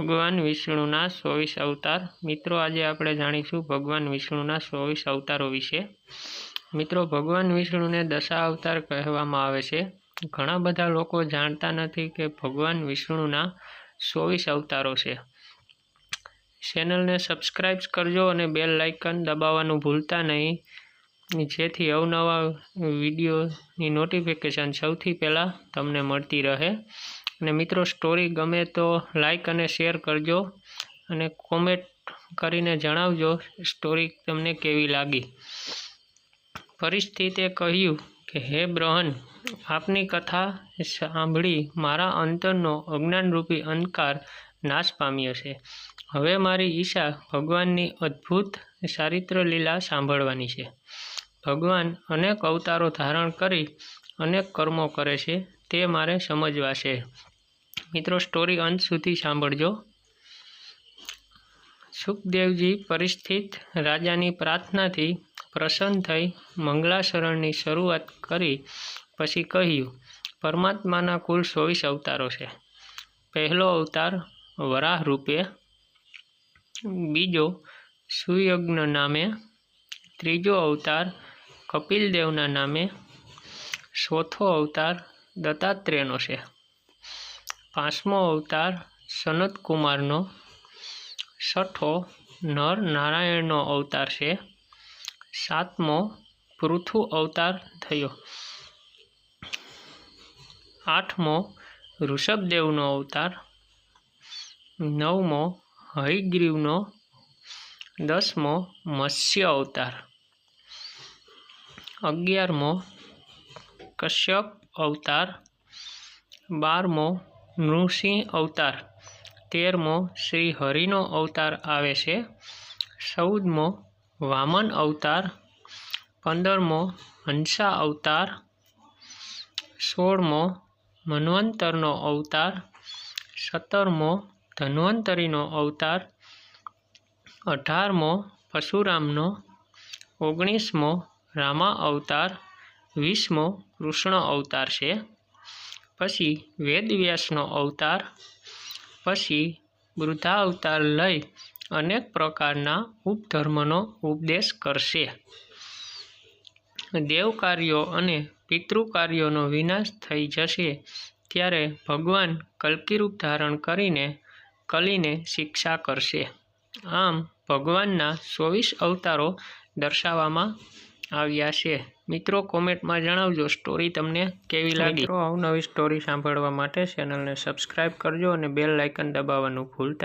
ભગવાન વિષ્ણુના 24 અવતાર। મિત્રો, આજે આપણે જાણીશું ભગવાન વિષ્ણુના 24 અવતારો વિશે। મિત્રો, ભગવાન વિષ્ણુને દશા અવતાર કહેવામાં આવે છે। ઘણા બધા લોકો જાણતા નથી કે ભગવાન વિષ્ણુના 24 અવતારો છે। ચેનલને સબસ્ક્રાઇબ કરજો અને બેલ આઇકન દબાવવાનું ભૂલતા નહીં, જેથી અવનવા વિડીયોની નોટિફિકેશન સૌથી પહેલાં તમને મળતી રહે। અને મિત્રો, સ્ટોરી ગમે તો લાઈક અને શેર કરજો અને કોમેન્ટ કરીને જણાવજો સ્ટોરી તમને કેવી લાગી। પરિસ્થિતિએ કહ્યું કે હે બ્રહ્મન, આપની કથા સાંભળી મારા અંતરનો અજ્ઞાનરૂપી અંધકાર નાશ પામ્યો છે। હવે મારી ઈચ્છા ભગવાનની અદ્ભુત ચારિત્ર લીલા સાંભળવાની છે। ભગવાન અનેક અવતારો ધારણ કરી અનેક કર્મો કરે છે, તે મારે સમજવા છે। મિત્રો, સ્ટોરી અંત સુધી સાંભળજો। સુખદેવજી પરિસ્થિત રાજાની પ્રાર્થનાથી પ્રસન્ન થઈ મંગલાચરણની શરૂઆત કરી પછી કહ્યું, પરમાત્માના કુલ 24 અવતારો છે। પહેલો અવતાર વરાહ રૂપે, બીજો સુયજ્ઞ નામે, ત્રીજો અવતાર કપિલદેવના નામે, ચોથો અવતાર દત્તાત્રેયનો છે, પાંચમો અવતાર સનતકુમારનો, છઠ્ઠો નર નારાયણનો અવતાર છે, સાતમો પૃથુ અવતાર થયો, આઠમો ઋષભદેવનો અવતાર, નવમો હયગ્રીવનો, દસમો મત્સ્ય અવતાર, 11મો કશ્યપ અવતાર, 12મો નૃસિંહ અવતાર, 13મો શ્રી હરિનો અવતાર આવે છે, 14મો વામન અવતાર, 15મો હંસા અવતાર, 16મો મન્વંતરનો અવતાર, 17મો ધન્વંતરીનો અવતાર, 18મો પરશુરામનો, 19મો રામા અવતાર, 20મો કૃષ્ણ અવતાર છે, પછી વેદવ્યાસનો અવતાર, પછી બુદ્ધ અવતાર લઈ અનેક પ્રકારના ઉપધર્મનો ઉપદેશ કરશે। દેવકાર્યો અને પિતૃકાર્યોનો વિનાશ થઈ જશે ત્યારે ભગવાન કલ્કિરૂપ ધારણ કરીને કલીને શિક્ષા કરશે। આમ ભગવાનના 24 અવતારો દર્શાવવામાં આવ્યા છે। મિત્રો, કોમેન્ટમાં જણાવજો સ્ટોરી તમને કેવી લાગી। મિત્રો, અવનવી સ્ટોરી સાંભળવા માટે ચેનલને સબસ્ક્રાઇબ કરજો અને બેલ આઇકન દબાવવાનું ભૂલતા